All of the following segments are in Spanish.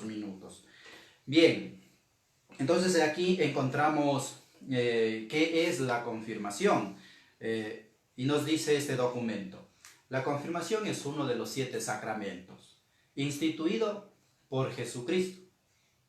estos minutos. Bien, entonces aquí encontramos qué es la confirmación. Y nos dice este documento: la confirmación es uno de los 7 sacramentos, instituido por Jesucristo.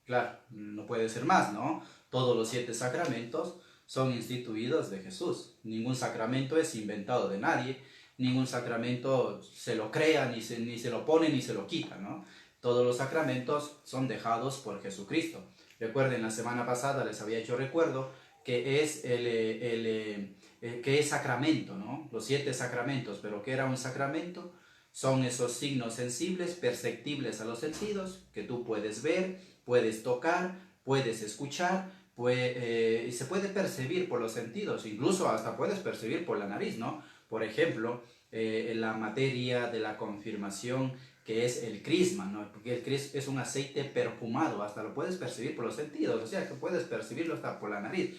Claro, no puede ser más, ¿no? Todos los 7 sacramentos son instituidos de Jesús. Ningún sacramento es inventado de nadie, ningún sacramento se lo crea, ni se lo pone, ni se lo quita, ¿no? Todos los sacramentos son dejados por Jesucristo. Recuerden, la semana pasada les había hecho recuerdo que es que es sacramento, ¿no? Los 7 sacramentos, pero ¿qué era un sacramento? Son esos signos sensibles, perceptibles a los sentidos, que tú puedes ver, puedes tocar, puedes escuchar, y se puede percibir por los sentidos, incluso hasta puedes percibir por la nariz, ¿no? Por ejemplo, la materia de la confirmación, que es el crisma, ¿no? Porque el crisma es un aceite perfumado, hasta lo puedes percibir por los sentidos, o sea que puedes percibirlo hasta por la nariz.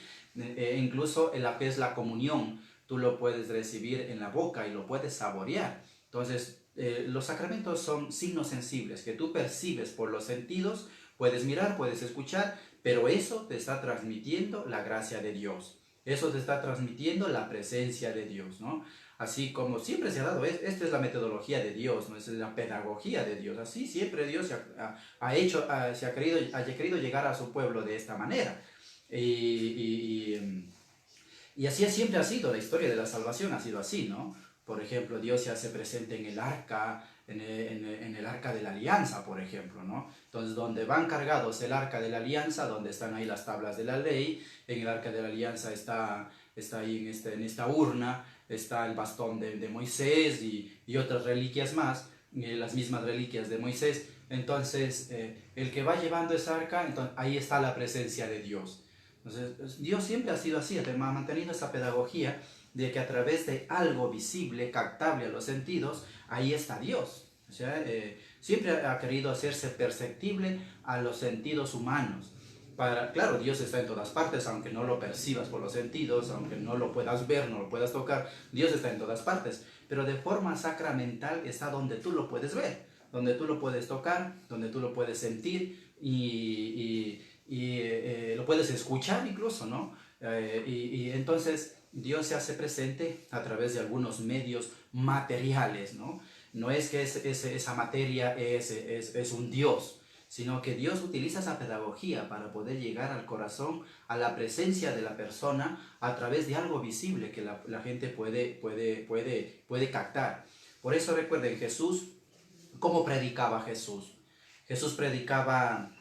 Incluso en la que es la comunión, tú lo puedes recibir en la boca y lo puedes saborear. Entonces, los sacramentos son signos sensibles que tú percibes por los sentidos, puedes mirar, puedes escuchar, pero eso te está transmitiendo la gracia de Dios. Eso te está transmitiendo la presencia de Dios, ¿no? Así como siempre se ha dado, esta es la metodología de Dios, ¿no? Es la pedagogía de Dios. Así siempre Dios ha querido llegar a su pueblo de esta manera. Y así siempre ha sido, la historia de la salvación ha sido así, ¿no? Por ejemplo, Dios se hace presente en el arca, en el arca de la alianza, por ejemplo, ¿no? Entonces, donde van cargados el arca de la alianza, donde están ahí las tablas de la ley, en el arca de la alianza está ahí en esta urna, está el bastón de Moisés y otras reliquias más, las mismas reliquias de Moisés. Entonces, el que va llevando esa arca, entonces, ahí está la presencia de Dios. Entonces, Dios siempre ha sido así, ha mantenido esa pedagogía de que a través de algo visible, captable a los sentidos, ahí está Dios. O sea, siempre ha querido hacerse perceptible a los sentidos humanos. Claro, Dios está en todas partes, aunque no lo percibas por los sentidos, aunque no lo puedas ver, no lo puedas tocar, Dios está en todas partes. Pero de forma sacramental está donde tú lo puedes ver, donde tú lo puedes tocar, donde tú lo puedes sentir y lo puedes escuchar incluso, ¿no? Y entonces Dios se hace presente a través de algunos medios materiales, ¿no? No es que esa materia es un Dios, sino que Dios utiliza esa pedagogía para poder llegar al corazón, a la presencia de la persona a través de algo visible que la gente puede captar. Por eso recuerden, Jesús, ¿cómo predicaba Jesús? Jesús predicaba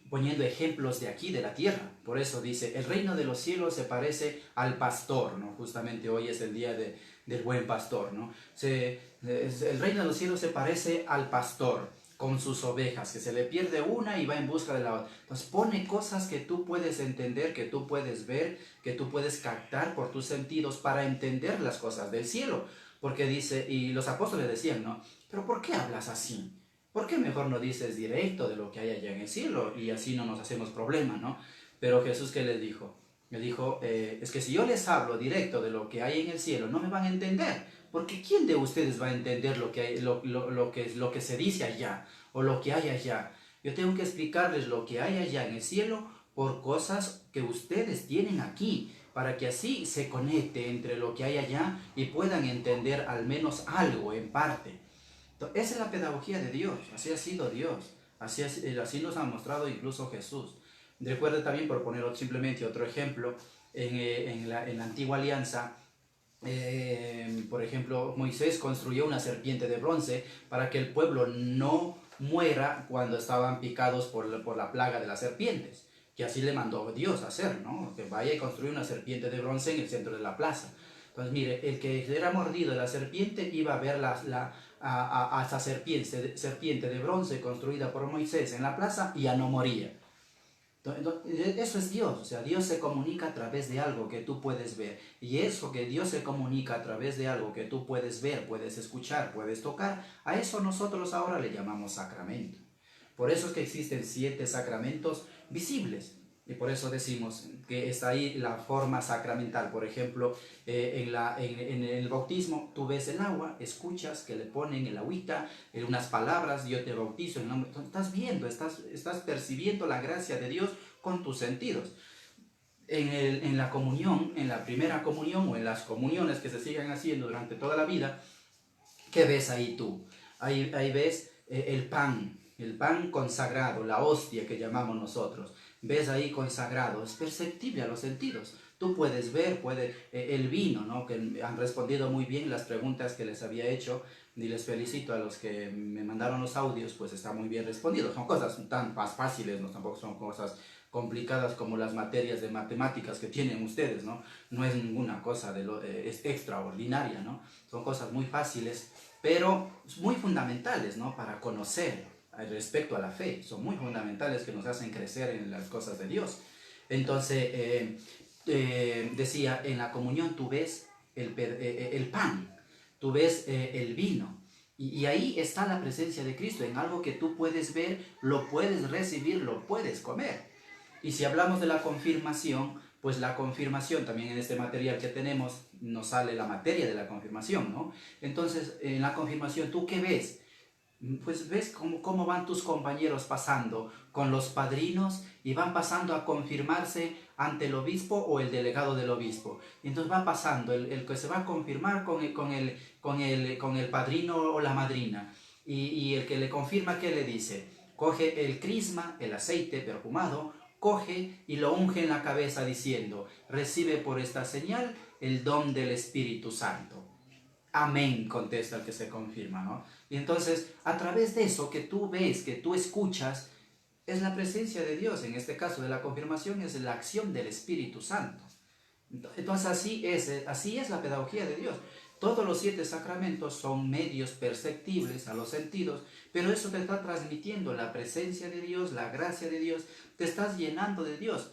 poniendo ejemplos de aquí, de la tierra. Por eso dice, el reino de los cielos se parece al pastor, ¿no? Justamente hoy es el día del buen pastor, ¿no? El reino de los cielos se parece al pastor con sus ovejas, que se le pierde una y va en busca de la otra. Entonces pone cosas que tú puedes entender, que tú puedes ver, que tú puedes captar por tus sentidos para entender las cosas del cielo. Porque dice, y los apóstoles decían, ¿no? ¿Pero por qué hablas así? ¿Por qué mejor no dices directo de lo que hay allá en el cielo? Y así no nos hacemos problema, ¿no? Pero Jesús, ¿qué les dijo? Le dijo, es que si yo les hablo directo de lo que hay en el cielo, no me van a entender. Porque ¿quién de ustedes va a entender lo que se dice allá o lo que hay allá? Yo tengo que explicarles lo que hay allá en el cielo por cosas que ustedes tienen aquí, para que así se conecte entre lo que hay allá y puedan entender al menos algo en parte. Entonces, esa es la pedagogía de Dios, así ha sido Dios, así nos ha mostrado incluso Jesús. Recuerda también, por poner simplemente otro ejemplo, en la antigua alianza, por ejemplo, Moisés construyó una serpiente de bronce para que el pueblo no muera cuando estaban picados por la plaga de las serpientes, que así le mandó Dios a hacer, ¿no? Que vaya y construya una serpiente de bronce en el centro de la plaza. Entonces, mire, el que era mordido de la serpiente iba a ver a esa serpiente de bronce construida por Moisés en la plaza y ya no moría. Entonces, eso es Dios, o sea, Dios se comunica a través de algo que tú puedes ver. Y eso que Dios se comunica a través de algo que tú puedes ver, puedes escuchar, puedes tocar, a eso nosotros ahora le llamamos sacramento. Por eso es que existen 7 sacramentos visibles. Y por eso decimos que está ahí la forma sacramental. Por ejemplo, en el bautismo tú ves el agua, escuchas que le ponen el agüita, en unas palabras, yo te bautizo en nombre. Estás viendo, estás percibiendo la gracia de Dios con tus sentidos. En la comunión, en la primera comunión o en las comuniones que se sigan haciendo durante toda la vida, ¿qué ves ahí tú? Ahí ves el pan consagrado, la hostia que llamamos nosotros. Ves ahí consagrado, es perceptible a los sentidos. Tú puedes ver, el vino, ¿no? Que han respondido muy bien las preguntas que les había hecho, y les felicito a los que me mandaron los audios, pues está muy bien respondido. Son cosas tan más fáciles, ¿no? Tampoco son cosas complicadas como las materias de matemáticas que tienen ustedes, ¿no? No es ninguna cosa es extraordinaria, ¿no? Son cosas muy fáciles, pero muy fundamentales, ¿no? Para conocer respecto a la fe. Son muy fundamentales, que nos hacen crecer en las cosas de Dios. Entonces, decía, en la comunión tú ves el pan, tú ves el vino. Y ahí está la presencia de Cristo, en algo que tú puedes ver, lo puedes recibir, lo puedes comer. Y si hablamos de la confirmación, pues la confirmación, también en este material que tenemos, nos sale la materia de la confirmación, ¿no? Entonces, en la confirmación, ¿tú qué ves? Pues ves cómo van tus compañeros pasando con los padrinos y van pasando a confirmarse ante el obispo o el delegado del obispo. Y entonces va pasando el que se va a confirmar con el padrino o la madrina. Y el que le confirma, ¿qué le dice? Coge el crisma, el aceite perfumado, coge y lo unge en la cabeza diciendo: recibe por esta señal el don del Espíritu Santo. Amén, contesta el que se confirma, ¿no? Y entonces, a través de eso que tú ves, que tú escuchas, es la presencia de Dios. En este caso de la confirmación es la acción del Espíritu Santo. Entonces así es la pedagogía de Dios. Todos los 7 sacramentos son medios perceptibles a los sentidos, pero eso te está transmitiendo la presencia de Dios, la gracia de Dios, te estás llenando de Dios.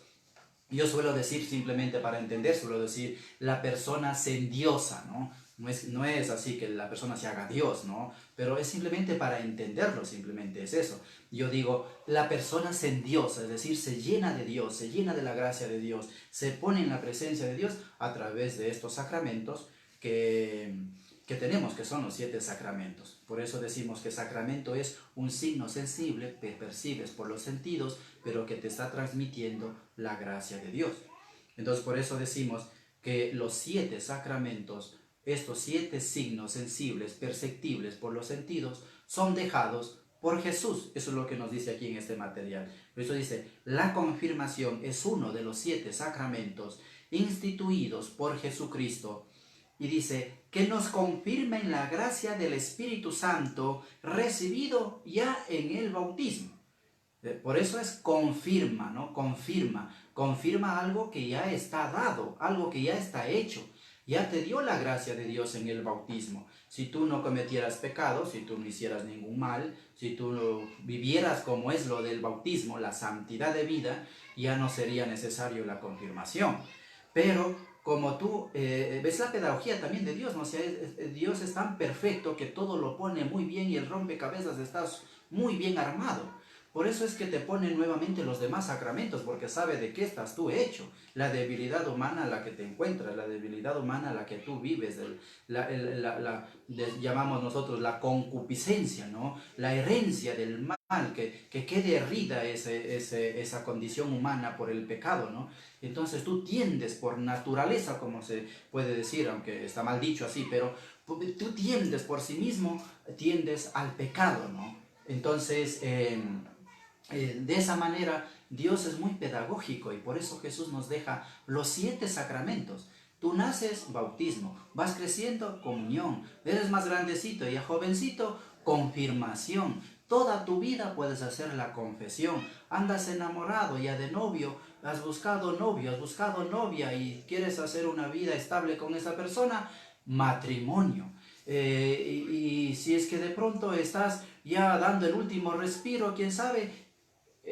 Yo suelo decir, simplemente para entender, suelo decir, la persona se endiosa, ¿no? No es así que la persona se haga Dios, ¿no? Pero es simplemente para entenderlo, simplemente es eso. Yo digo, la persona se endiosa, es decir, se llena de Dios, se llena de la gracia de Dios, se pone en la presencia de Dios a través de estos sacramentos que tenemos, que son los 7 sacramentos. Por eso decimos que sacramento es un signo sensible que percibes por los sentidos, pero que te está transmitiendo la gracia de Dios. Entonces, por eso decimos que los 7 sacramentos, estos 7 signos sensibles, perceptibles por los sentidos, son dejados por Jesús. Eso es lo que nos dice aquí en este material. Por eso dice, la confirmación es uno de los 7 sacramentos instituidos por Jesucristo. Y dice, que nos confirma en la gracia del Espíritu Santo recibido ya en el bautismo. Por eso es confirma, ¿no? Confirma algo que ya está dado, algo que ya está hecho. Ya te dio la gracia de Dios en el bautismo. Si tú no cometieras pecado, si tú no hicieras ningún mal, si tú no vivieras como es lo del bautismo, la santidad de vida, ya no sería necesario la confirmación. Pero como tú ves la pedagogía también de Dios, ¿no? O sea, Dios es tan perfecto que todo lo pone muy bien y el rompecabezas está muy bien armado. Por eso es que te pone nuevamente los demás sacramentos, porque sabe de qué estás tú hecho. La debilidad humana a la que te encuentras, la debilidad humana a la que tú vives, llamamos nosotros la concupiscencia, ¿no? La herencia del mal, que quede herida esa condición humana por el pecado, ¿no? Entonces tú tiendes por naturaleza, como se puede decir, aunque está mal dicho así, pero tú tiendes por sí mismo, tiendes al pecado, ¿no? Entonces, de esa manera, Dios es muy pedagógico y por eso Jesús nos deja los 7 sacramentos. Tú naces, bautismo, vas creciendo, comunión, eres más grandecito y jovencito, confirmación. Toda tu vida puedes hacer la confesión. Andas enamorado ya de novio, has buscado novio, has buscado novia y quieres hacer una vida estable con esa persona, matrimonio. Y si es que de pronto estás ya dando el último respiro, quién sabe,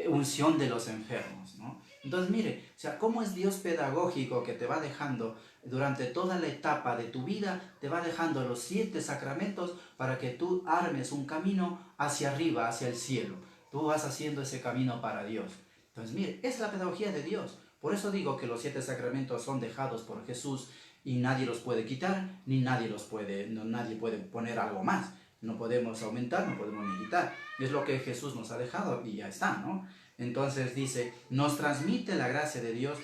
unción de los enfermos, ¿no? Entonces, mire, o sea, cómo es Dios pedagógico que te va dejando durante toda la etapa de tu vida, te va dejando los 7 sacramentos para que tú armes un camino hacia arriba, hacia el cielo. Tú vas haciendo ese camino para Dios. Entonces, mire, es la pedagogía de Dios. Por eso digo que los 7 sacramentos son dejados por Jesús y nadie los puede quitar, ni nadie nadie puede poner algo más. No podemos aumentar, no podemos ni quitar. Es lo que Jesús nos ha dejado y ya está, ¿no? Entonces dice, nos transmite la gracia de Dios,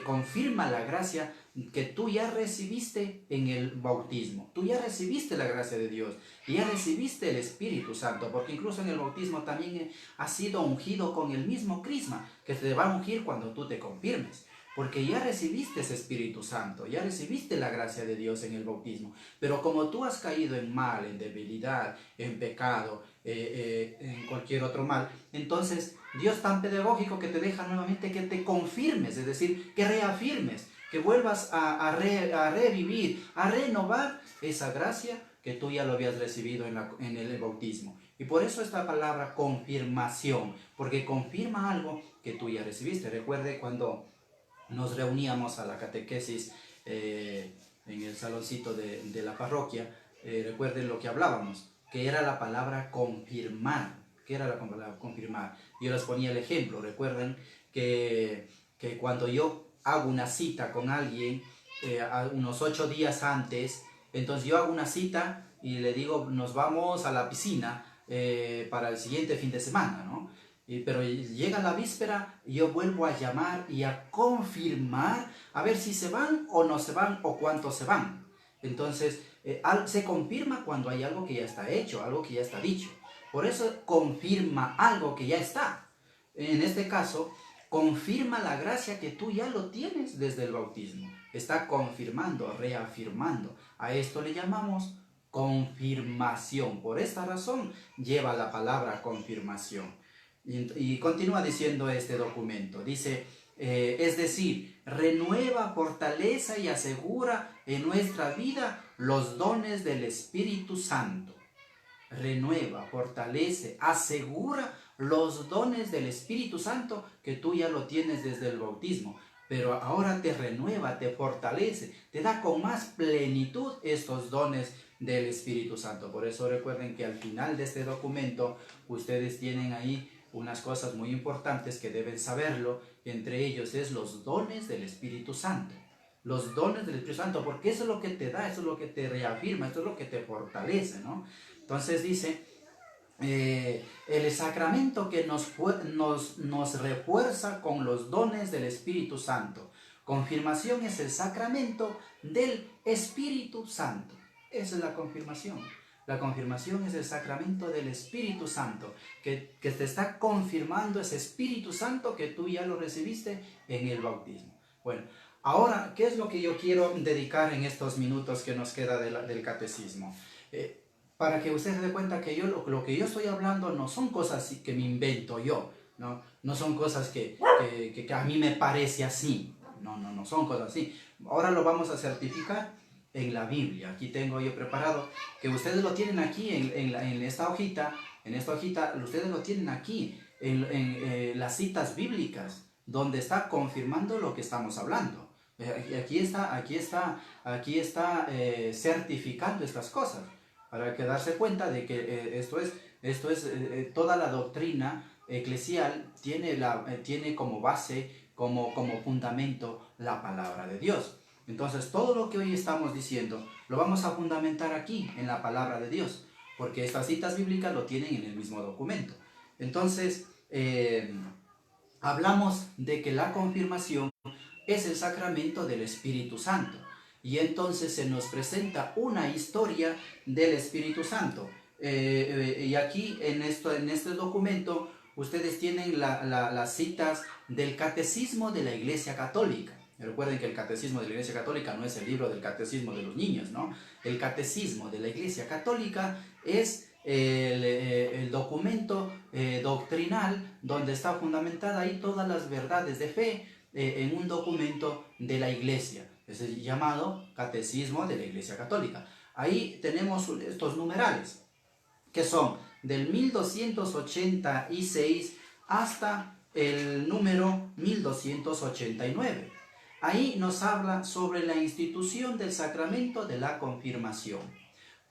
confirma la gracia que tú ya recibiste en el bautismo. Tú ya recibiste la gracia de Dios y ya recibiste el Espíritu Santo, porque incluso en el bautismo también has sido ungido con el mismo crisma que te va a ungir cuando tú te confirmes. Porque ya recibiste ese Espíritu Santo, ya recibiste la gracia de Dios en el bautismo. Pero como tú has caído en mal, en debilidad, en pecado, en cualquier otro mal, entonces Dios tan pedagógico que te deja nuevamente que te confirmes, es decir, que reafirmes, que vuelvas a revivir, a renovar esa gracia que tú ya lo habías recibido en el bautismo. Y por eso esta palabra confirmación, porque confirma algo que tú ya recibiste. Recuerde cuando nos reuníamos a la catequesis en el saloncito de la parroquia, recuerden lo que hablábamos, que era la palabra confirmar. ¿Qué era la palabra confirmar? Yo les ponía el ejemplo. Recuerden que cuando yo hago una cita con alguien unos 8 días antes, entonces yo hago una cita y le digo, nos vamos a la piscina para el siguiente fin de semana, ¿no? Pero llega la víspera y yo vuelvo a llamar y a confirmar a ver si se van o no se van o cuántos se van. Entonces se confirma cuando hay algo que ya está hecho, algo que ya está dicho. Por eso confirma algo que ya está. En este caso, confirma la gracia que tú ya lo tienes desde el bautismo. Está confirmando, reafirmando. A esto le llamamos confirmación. Por esta razón lleva la palabra confirmación. Y continúa diciendo este documento, dice, es decir, renueva, fortaleza y asegura en nuestra vida los dones del Espíritu Santo. Renueva, fortalece, asegura los dones del Espíritu Santo que tú ya lo tienes desde el bautismo. Pero ahora te renueva, te fortalece, te da con más plenitud estos dones del Espíritu Santo. Por eso recuerden que al final de este documento ustedes tienen ahí unas cosas muy importantes que deben saberlo, y entre ellos es los dones del Espíritu Santo. Los dones del Espíritu Santo, porque eso es lo que te da, eso es lo que te reafirma, eso es lo que te fortalece, ¿no? Entonces dice, el sacramento que nos refuerza con los dones del Espíritu Santo. Confirmación es el sacramento del Espíritu Santo. Esa es la confirmación. La confirmación es el sacramento del Espíritu Santo, que te está confirmando ese Espíritu Santo que tú ya lo recibiste en el bautismo. Bueno, ahora, ¿qué es lo que yo quiero dedicar en estos minutos que nos queda del catecismo? Para que usted se dé cuenta que lo que yo estoy hablando no son cosas que me invento yo, no son cosas que a mí me parece así, no son cosas así. Ahora lo vamos a certificar en la Biblia. Aquí tengo yo preparado, que ustedes lo tienen aquí en esta hojita, ustedes lo tienen aquí, en las citas bíblicas, donde está confirmando lo que estamos hablando. Aquí está certificando estas cosas, para que darse cuenta de que esto es toda la doctrina eclesial tiene como base, como fundamento la palabra de Dios. Entonces, todo lo que hoy estamos diciendo lo vamos a fundamentar aquí, en la palabra de Dios, porque estas citas bíblicas lo tienen en el mismo documento. Entonces, hablamos de que la confirmación es el sacramento del Espíritu Santo. Y entonces se nos presenta una historia del Espíritu Santo. Y aquí, en este documento, ustedes tienen las citas del Catecismo de la Iglesia Católica. Recuerden que el Catecismo de la Iglesia Católica no es el libro del Catecismo de los niños, ¿no? El Catecismo de la Iglesia Católica es el documento doctrinal donde está fundamentada ahí todas las verdades de fe en un documento de la Iglesia. Es el llamado Catecismo de la Iglesia Católica. Ahí tenemos estos numerales, que son del 1286 hasta el número 1289. Ahí nos habla sobre la institución del sacramento de la confirmación.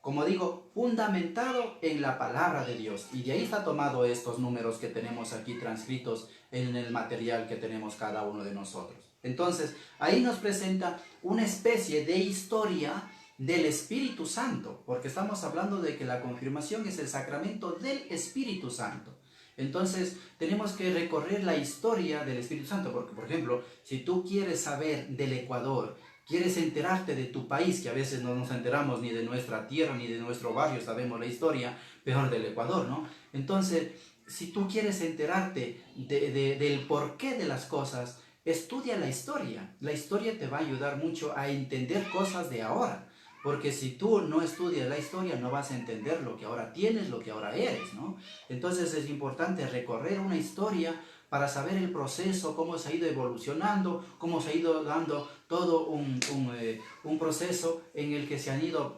como digo, fundamentado en la palabra de Dios. Y de ahí está tomado estos números que tenemos aquí transcritos en el material que tenemos cada uno de nosotros. Entonces, ahí nos presenta una especie de historia del Espíritu Santo, porque estamos hablando de que la confirmación es el sacramento del Espíritu Santo. Entonces, tenemos que recorrer la historia del Espíritu Santo, porque, por ejemplo, si tú quieres saber del Ecuador, quieres enterarte de tu país, que a veces no nos enteramos ni de nuestra tierra, ni de nuestro barrio, sabemos la historia, peor del Ecuador, ¿no? Entonces, si tú quieres enterarte del porqué de las cosas, estudia la historia. La historia te va a ayudar mucho a entender cosas de ahora. Porque si tú no estudias la historia, no vas a entender lo que ahora tienes, lo que ahora eres, ¿no? Entonces es importante recorrer una historia para saber el proceso, cómo se ha ido evolucionando, cómo se ha ido dando todo un proceso en el que se han ido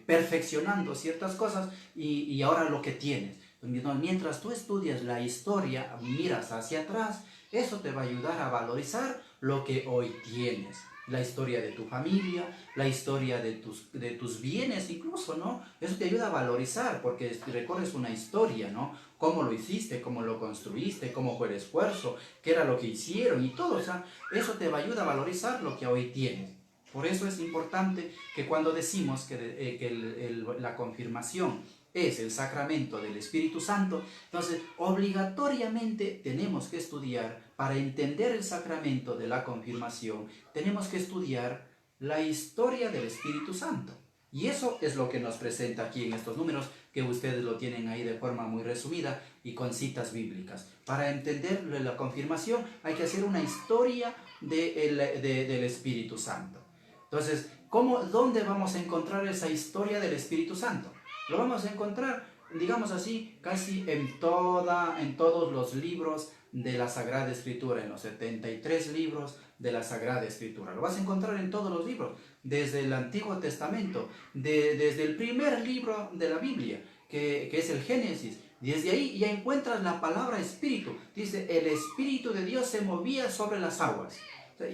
perfeccionando ciertas cosas y ahora lo que tienes. Mientras tú estudias la historia, miras hacia atrás, eso te va a ayudar a valorizar lo que hoy tienes. La historia de tu familia, la historia de tus bienes incluso, ¿no? Eso te ayuda a valorizar porque recorres una historia, ¿no? Cómo lo hiciste, cómo lo construiste, cómo fue el esfuerzo, qué era lo que hicieron y todo, o sea, eso te va a ayudar a valorizar lo que hoy tienes. Por eso es importante que cuando decimos que la confirmación es el sacramento del Espíritu Santo, entonces obligatoriamente tenemos que estudiar, para entender el sacramento de la confirmación, tenemos que estudiar la historia del Espíritu Santo. Y eso es lo que nos presenta aquí en estos números, que ustedes lo tienen ahí de forma muy resumida y con citas bíblicas. Para entender la confirmación hay que hacer una historia del Espíritu Santo. Entonces, ¿dónde vamos a encontrar esa historia del Espíritu Santo? Lo vamos a encontrar, digamos así, casi en todos los libros de la Sagrada Escritura, en los 73 libros de la Sagrada Escritura. Lo vas a encontrar en todos los libros, desde el Antiguo Testamento, desde el primer libro de la Biblia, que es el Génesis. Desde ahí ya encuentras la palabra Espíritu. Dice, el Espíritu de Dios se movía sobre las aguas.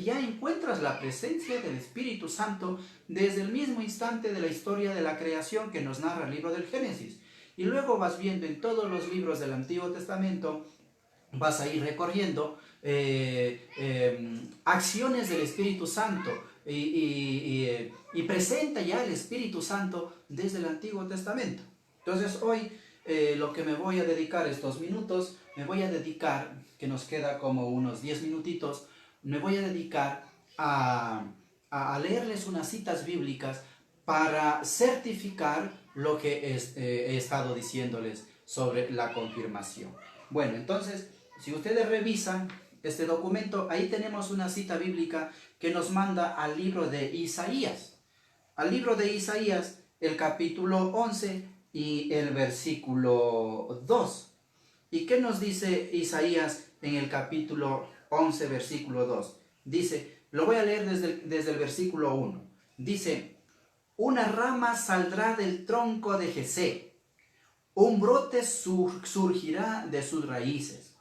Ya encuentras la presencia del Espíritu Santo desde el mismo instante de la historia de la creación que nos narra el libro del Génesis. Y luego vas viendo en todos los libros del Antiguo Testamento, vas a ir recorriendo acciones del Espíritu Santo y presenta ya el Espíritu Santo desde el Antiguo Testamento. Entonces hoy lo que me voy a dedicar estos minutos, me voy a dedicar, que nos queda como unos 10 minutitos, me voy a dedicar a leerles unas citas bíblicas para certificar lo que he estado diciéndoles sobre la confirmación. Bueno, entonces, si ustedes revisan este documento, ahí tenemos una cita bíblica que nos manda al libro de Isaías. Al libro de Isaías, el capítulo 11 y el versículo 2. ¿Y qué nos dice Isaías en el capítulo 11, versículo 2? Dice, lo voy a leer desde el versículo 1. Dice, una rama saldrá del tronco de Jesé, un brote surgirá de sus raíces.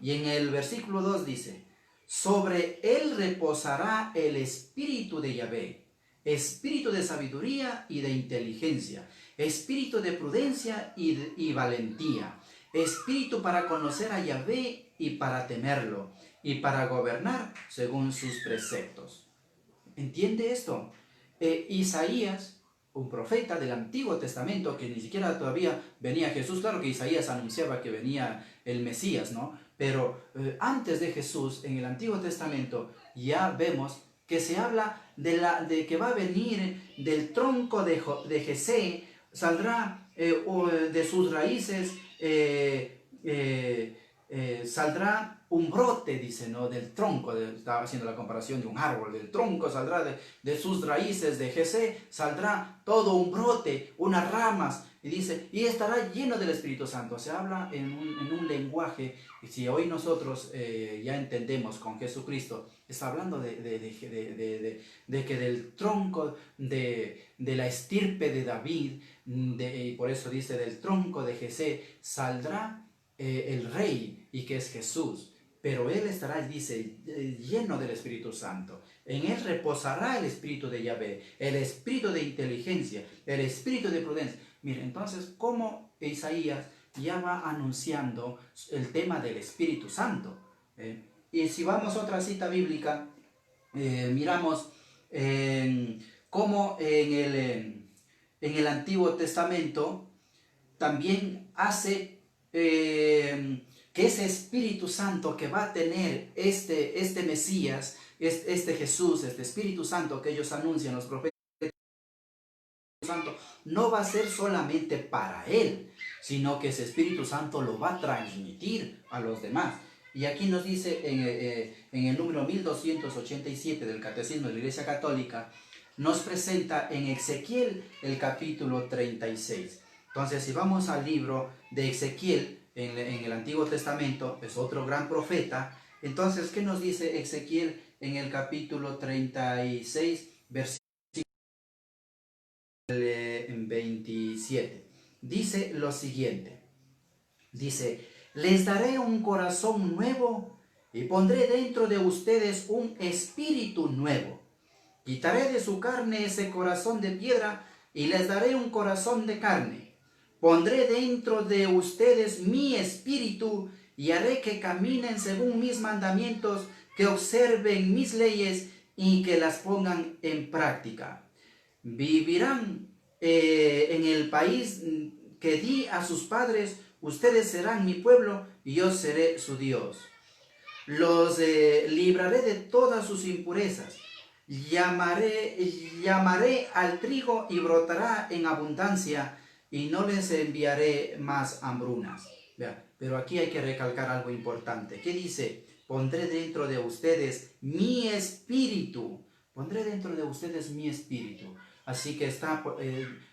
Y en el versículo 2 dice, sobre él reposará el espíritu de Yahvé, espíritu de sabiduría y de inteligencia, espíritu de prudencia y valentía, espíritu para conocer a Yahvé y para temerlo, y para gobernar según sus preceptos. ¿Entiende esto? Isaías, un profeta del Antiguo Testamento, que ni siquiera todavía venía Jesús, claro que Isaías anunciaba que venía el Mesías, ¿no? Pero antes de Jesús, en el Antiguo Testamento, ya vemos que se habla de que va a venir del tronco de Jesé, saldrá de sus raíces, saldrá un brote, dice, ¿no? Del tronco, estaba haciendo la comparación de un árbol, del tronco saldrá de sus raíces de Jesé, saldrá todo un brote, unas ramas, y dice, y estará lleno del Espíritu Santo. Se habla en un lenguaje, y si hoy nosotros ya entendemos con Jesucristo, está hablando de que del tronco de la estirpe de David, y por eso dice, del tronco de Jesé saldrá el rey, y que es Jesús. pero él estará, dice, lleno del Espíritu Santo. En él reposará el Espíritu de Yahvé, el Espíritu de inteligencia, el Espíritu de prudencia. Mire, entonces, ¿cómo Isaías ya va anunciando el tema del Espíritu Santo? Y si vamos a otra cita bíblica, miramos cómo en el Antiguo Testamento también hace que ese Espíritu Santo que va a tener este Mesías, este Jesús, este Espíritu Santo que ellos anuncian, los profetas, Santo, no va a ser solamente para él, sino que ese Espíritu Santo lo va a transmitir a los demás. Y aquí nos dice en el número 1287 del Catecismo de la Iglesia Católica, nos presenta en Ezequiel el capítulo 36. Entonces, si vamos al libro de Ezequiel en el Antiguo Testamento, es otro gran profeta. Entonces, ¿qué nos dice Ezequiel en el capítulo 36, versículo 27? Dice lo siguiente, dice: les daré un corazón nuevo y pondré dentro de ustedes un espíritu nuevo. Quitaré de su carne ese corazón de piedra y les daré un corazón de carne. Pondré dentro de ustedes mi espíritu y haré que caminen según mis mandamientos, que observen mis leyes y que las pongan en práctica. Vivirán en el país que di a sus padres. Ustedes serán mi pueblo y yo seré su Dios. Los libraré de todas sus impurezas. Llamaré al trigo y brotará en abundancia y no les enviaré más hambrunas. Vean, pero aquí hay que recalcar algo importante. ¿Qué dice? Pondré dentro de ustedes mi espíritu. Pondré dentro de ustedes mi espíritu. Así que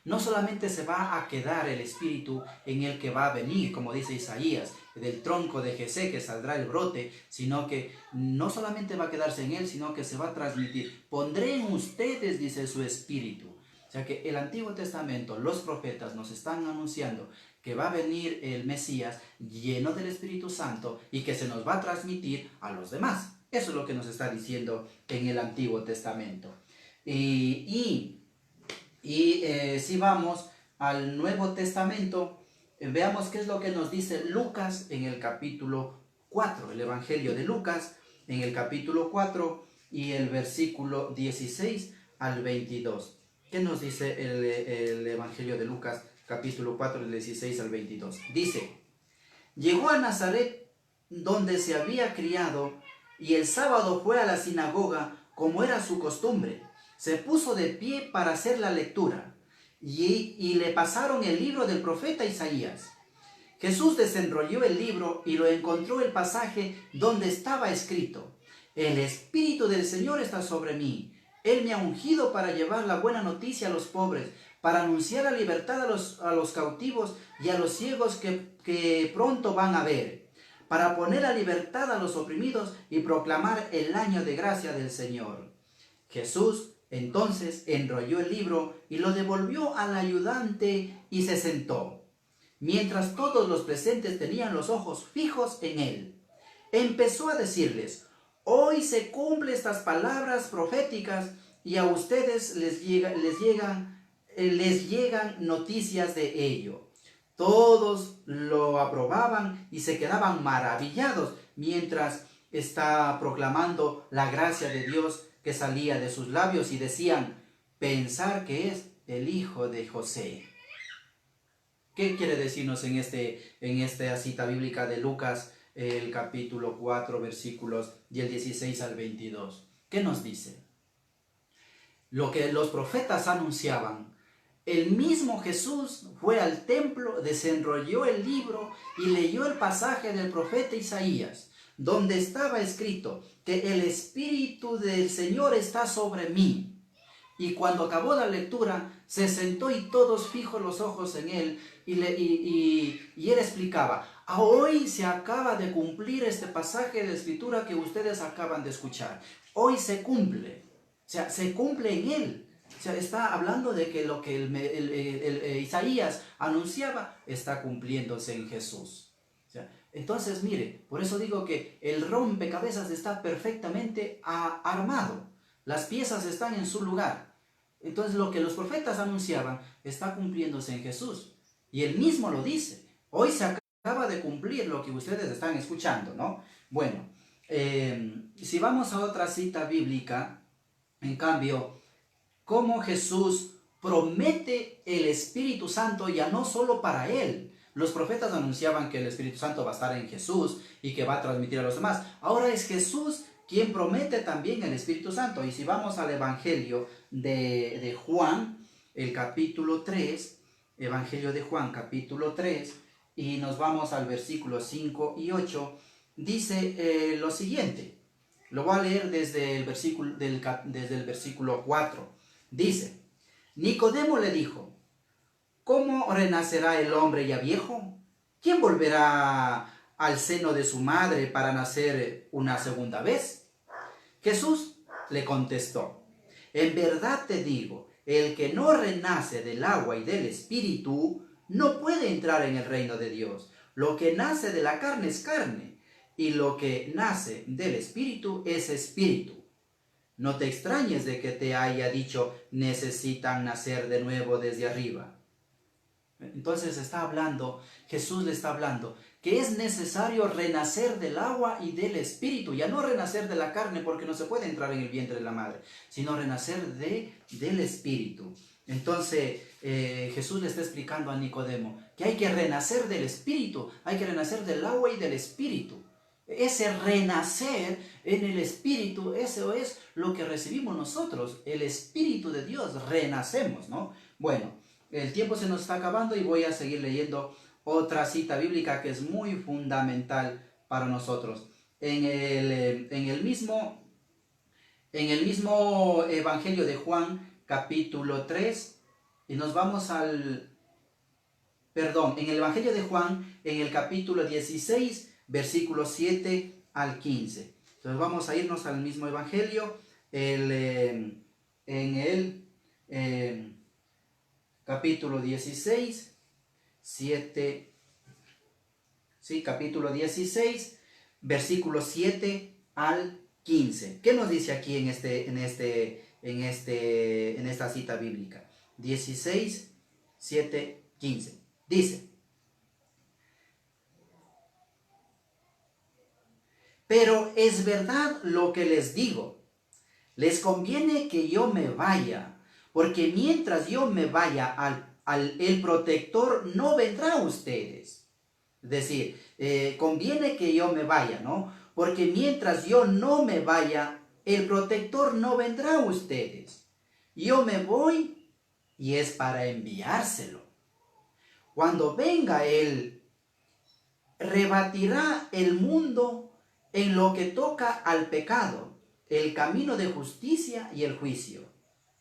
no solamente se va a quedar el espíritu en el que va a venir, como dice Isaías, del tronco de Jesé que saldrá el brote, sino que no solamente va a quedarse en él, sino que se va a transmitir. Pondré en ustedes, dice, su espíritu. O sea que el Antiguo Testamento, los profetas nos están anunciando que va a venir el Mesías lleno del Espíritu Santo y que se nos va a transmitir a los demás. Eso es lo que nos está diciendo en el Antiguo Testamento. Si vamos al Nuevo Testamento, veamos qué es lo que nos dice Lucas en el capítulo 4, el Evangelio de Lucas en el capítulo 4 y el versículo 16 al 22. ¿Qué nos dice el Evangelio de Lucas, capítulo 4, del 16 al 22? Dice: llegó a Nazaret, donde se había criado, y el sábado fue a la sinagoga, como era su costumbre. Se puso de pie para hacer la lectura, y le pasaron el libro del profeta Isaías. Jesús desenrolló el libro y lo encontró el pasaje donde estaba escrito: el Espíritu del Señor está sobre mí. Él me ha ungido para llevar la buena noticia a los pobres, para anunciar la libertad a los cautivos y a los ciegos que pronto van a ver, para poner a libertad a los oprimidos y proclamar el año de gracia del Señor. Jesús entonces enrolló el libro y lo devolvió al ayudante y se sentó, mientras todos los presentes tenían los ojos fijos en él. Empezó a decirles: hoy se cumplen estas palabras proféticas y a ustedes les llegan noticias de ello. Todos lo aprobaban y se quedaban maravillados mientras está proclamando la gracia de Dios que salía de sus labios, y decían: pensar que es el hijo de José. ¿Qué quiere decirnos en esta cita bíblica de Lucas, el capítulo 4, versículos del 16 al 22? ¿Qué nos dice? Lo que los profetas anunciaban. El mismo Jesús fue al templo, desenrolló el libro y leyó el pasaje del profeta Isaías, donde estaba escrito que el Espíritu del Señor está sobre mí. Y cuando acabó la lectura, se sentó y todos fijos los ojos en él, y él explicaba: hoy se acaba de cumplir este pasaje de escritura que ustedes acaban de escuchar. Hoy se cumple, o sea, se cumple en él. O sea, está hablando de que lo que Isaías anunciaba está cumpliéndose en Jesús. O Entonces, mire, por eso digo que el rompecabezas está perfectamente armado. Las piezas están en su lugar. Entonces, lo que los profetas anunciaban está cumpliéndose en Jesús. Y él mismo lo dice. Hoy se acaba de cumplir lo que ustedes están escuchando, ¿no? Bueno, si vamos a otra cita bíblica, en cambio, cómo Jesús promete el Espíritu Santo ya no solo para él. Los profetas anunciaban que el Espíritu Santo va a estar en Jesús y que va a transmitir a los demás. Ahora es Jesús quien promete también el Espíritu Santo. Y si vamos al Evangelio de Juan, el capítulo 3, Evangelio de Juan, capítulo 3, y nos vamos al versículo 5 y 8, dice lo siguiente. Lo voy a leer desde el versículo 4. Dice, Nicodemo le dijo, ¿cómo renacerá el hombre ya viejo? ¿Quién volverá al seno de su madre para nacer una segunda vez? Jesús le contestó, en verdad te digo, el que no renace del agua y del espíritu no puede entrar en el reino de Dios. Lo que nace de la carne es carne, y lo que nace del espíritu es espíritu. No te extrañes de que te haya dicho, necesitan nacer de nuevo desde arriba. Entonces Jesús le está hablando, que es necesario renacer del agua y del espíritu, ya no renacer de la carne porque no se puede entrar en el vientre de la madre, sino renacer del espíritu. Entonces Jesús le está explicando a Nicodemo que hay que renacer del espíritu, hay que renacer del agua y del espíritu. Ese renacer en el Espíritu, eso es lo que recibimos nosotros, el Espíritu de Dios, renacemos, ¿no? Bueno, el tiempo se nos está acabando y voy a seguir leyendo otra cita bíblica que es muy fundamental para nosotros. En el mismo Evangelio de Juan, capítulo 3, y nos vamos en el Evangelio de Juan, en el capítulo 16, versículos 7 al 15. Entonces vamos a irnos al mismo Evangelio, en el capítulo 16, 7, sí, capítulo 16, versículos 7 al 15. ¿Qué nos dice aquí en esta cita bíblica? 16, 7, 15. Dice, pero es verdad lo que les digo, les conviene que yo me vaya, porque mientras yo me vaya, el protector no vendrá a ustedes. Es decir, conviene que yo me vaya, ¿no? Porque mientras yo no me vaya, el protector no vendrá a ustedes. Yo me voy y es para enviárselo. Cuando venga Él, rebatirá el mundo en lo que toca al pecado, el camino de justicia y el juicio.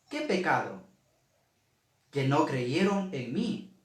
¿Qué pecado? Que no creyeron en mí.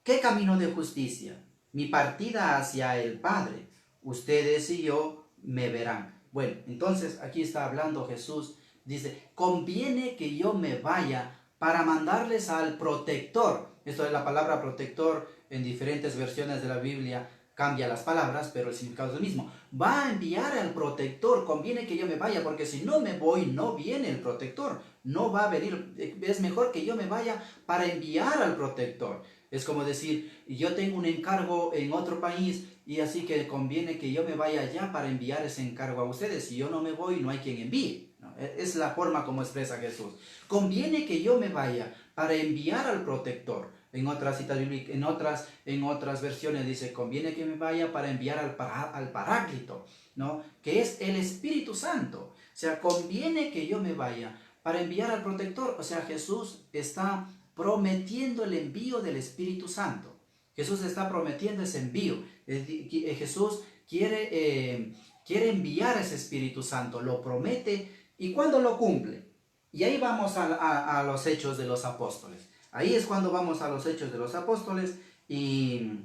¿Qué camino de justicia? Mi partida hacia el Padre. Ustedes y yo me verán. Bueno, entonces aquí está hablando Jesús. Dice, conviene que yo me vaya para mandarles al protector. Esto es la palabra protector en diferentes versiones de la Biblia. Cambia las palabras, pero el significado es el mismo. Va a enviar al protector. Conviene que yo me vaya, porque si no me voy, no viene el protector. No va a venir. Es mejor que yo me vaya para enviar al protector. Es como decir, yo tengo un encargo en otro país y así que conviene que yo me vaya allá para enviar ese encargo a ustedes. Si yo no me voy, no hay quien envíe. ¿No? Es la forma como expresa Jesús. Conviene que yo me vaya para enviar al protector. En otras citas bíblicas, en otras versiones dice, conviene que me vaya para enviar al Paráclito, ¿no? Que es el Espíritu Santo. O sea, conviene que yo me vaya para enviar al protector. O sea, Jesús está prometiendo el envío del Espíritu Santo. Jesús está prometiendo ese envío. Jesús quiere enviar ese Espíritu Santo, lo promete, y ¿cuándo lo cumple? Y ahí vamos a los Hechos de los Apóstoles. Ahí es cuando vamos a los Hechos de los Apóstoles y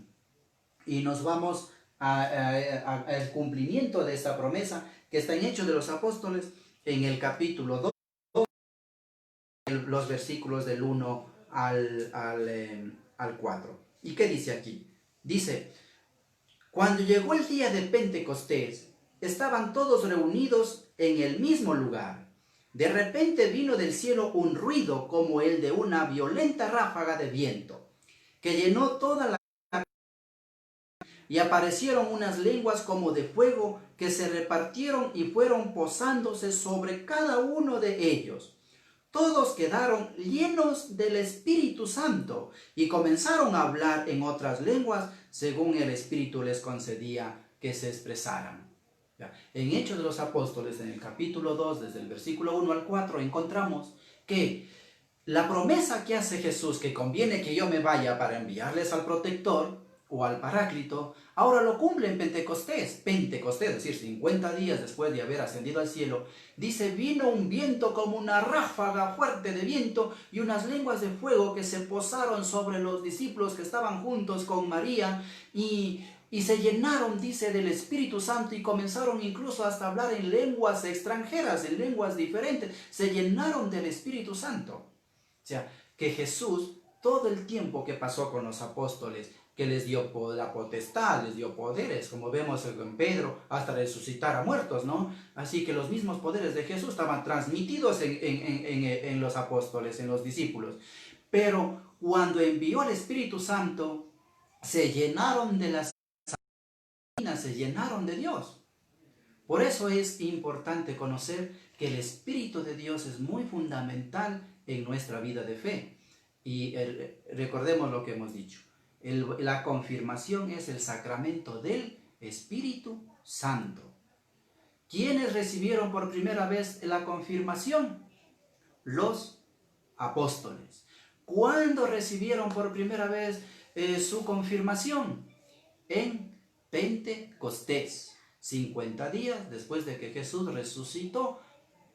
nos vamos al cumplimiento de esta promesa que está en Hechos de los Apóstoles, en el capítulo 2, los versículos del 1 al 4. ¿Y qué dice aquí? Dice, cuando llegó el día de Pentecostés, estaban todos reunidos en el mismo lugar. De repente vino del cielo un ruido como el de una violenta ráfaga de viento, que llenó toda la... Y aparecieron unas lenguas como de fuego que se repartieron y fueron posándose sobre cada uno de ellos. Todos quedaron llenos del Espíritu Santo y comenzaron a hablar en otras lenguas según el Espíritu les concedía que se expresaran. En Hechos de los Apóstoles, en el capítulo 2, desde el versículo 1 al 4, encontramos que la promesa que hace Jesús, que conviene que yo me vaya para enviarles al protector o al paráclito, ahora lo cumple en Pentecostés, es decir, 50 días después de haber ascendido al cielo. Dice, vino un viento como una ráfaga fuerte de viento y unas lenguas de fuego que se posaron sobre los discípulos que estaban juntos con María y se llenaron, dice, del Espíritu Santo y comenzaron incluso hasta hablar en lenguas extranjeras, en lenguas diferentes. Se llenaron del Espíritu Santo. O sea, que Jesús, todo el tiempo que pasó con los apóstoles, que les dio la potestad, les dio poderes, como vemos en Pedro, hasta resucitar a muertos, ¿no? Así que los mismos poderes de Jesús estaban transmitidos en los apóstoles, en los discípulos. Pero cuando envió el Espíritu Santo, se llenaron de las se llenaron de Dios. Por eso es importante conocer que el Espíritu de Dios es muy fundamental en nuestra vida de fe. Y recordemos lo que hemos dicho. La confirmación es el sacramento del Espíritu Santo. ¿Quiénes recibieron por primera vez la confirmación? Los apóstoles. ¿Cuándo recibieron por primera vez su confirmación? En Pentecostés. 50 días después de que Jesús resucitó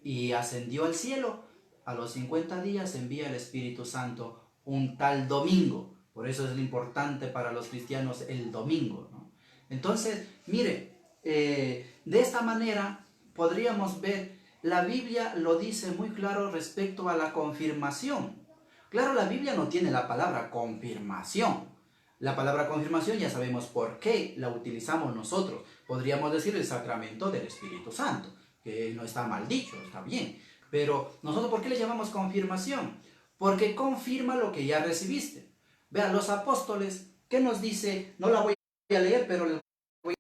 y ascendió al cielo, a los 50 días envía el Espíritu Santo un tal domingo. Por eso es importante para los cristianos el domingo, ¿no? Entonces, mire, de esta manera podríamos ver, la Biblia lo dice muy claro respecto a la confirmación. Claro, la Biblia no tiene la palabra confirmación. La palabra confirmación ya sabemos por qué la utilizamos nosotros. Podríamos decir el sacramento del Espíritu Santo, que no está mal dicho, está bien. Pero nosotros, ¿por qué le llamamos confirmación? Porque confirma lo que ya recibiste. Vean, los apóstoles, ¿qué nos dice? No la voy a leer, pero les voy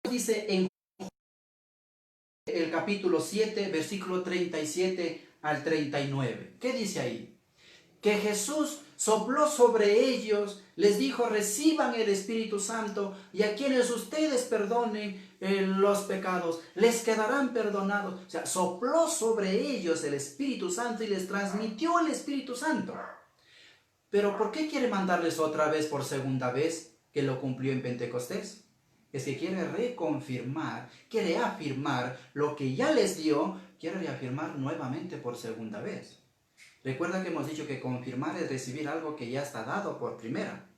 a... dice en el capítulo 7, versículo 37 al 39. ¿Qué dice ahí? Que Jesús sopló sobre ellos, les dijo, reciban el Espíritu Santo, y a quienes ustedes perdonen los pecados, les quedarán perdonados. O sea, sopló sobre ellos el Espíritu Santo y les transmitió el Espíritu Santo. Pero ¿por qué quiere mandarles otra vez por segunda vez que lo cumplió en Pentecostés? Es que quiere reconfirmar, quiere afirmar lo que ya les dio, quiere reafirmar nuevamente por segunda vez. Recuerda que hemos dicho que confirmar es recibir algo que ya está dado por primera.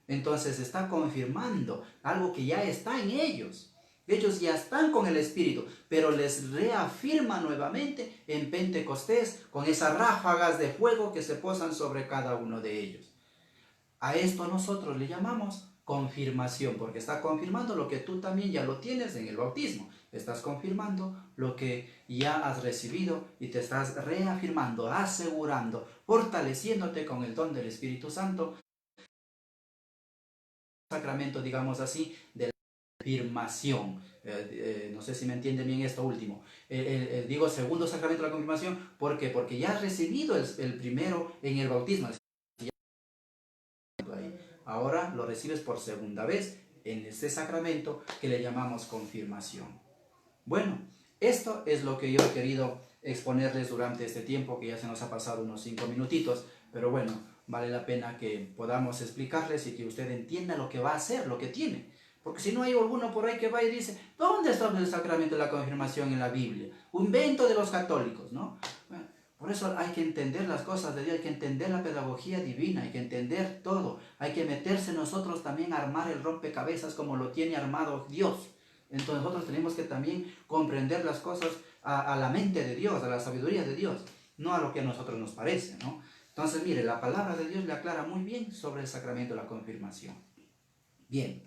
Entonces está confirmando algo que ya está en ellos. Ellos ya están con el Espíritu, pero les reafirma nuevamente en Pentecostés con esas ráfagas de fuego que se posan sobre cada uno de ellos. A esto nosotros le llamamos confirmación, porque está confirmando lo que tú también ya lo tienes en el bautismo. Estás confirmando lo que ya has recibido y te estás reafirmando, asegurando, fortaleciéndote con el don del Espíritu Santo. Sacramento, digamos así, de la confirmación. No sé si me entiende bien esto último. Digo segundo sacramento de la confirmación, ¿por qué? Porque ya has recibido el primero en el bautismo. Ahora lo recibes por segunda vez en este sacramento que le llamamos confirmación. Bueno, esto es lo que yo he querido exponerles durante este tiempo, que ya se nos ha pasado unos 5 minutitos, pero bueno, vale la pena que podamos explicarles y que usted entienda lo que va a hacer, lo que tiene. Porque si no hay alguno por ahí que va y dice, ¿dónde está el sacramento de la confirmación en la Biblia? Un invento de los católicos, ¿no? Bueno, por eso hay que entender las cosas de Dios, hay que entender la pedagogía divina, hay que entender todo. Hay que meterse nosotros también a armar el rompecabezas como lo tiene armado Dios. Entonces nosotros tenemos que también comprender las cosas a la mente de Dios, a la sabiduría de Dios, no a lo que a nosotros nos parece, ¿no? Entonces, mire, la palabra de Dios le aclara muy bien sobre el sacramento de la confirmación. Bien.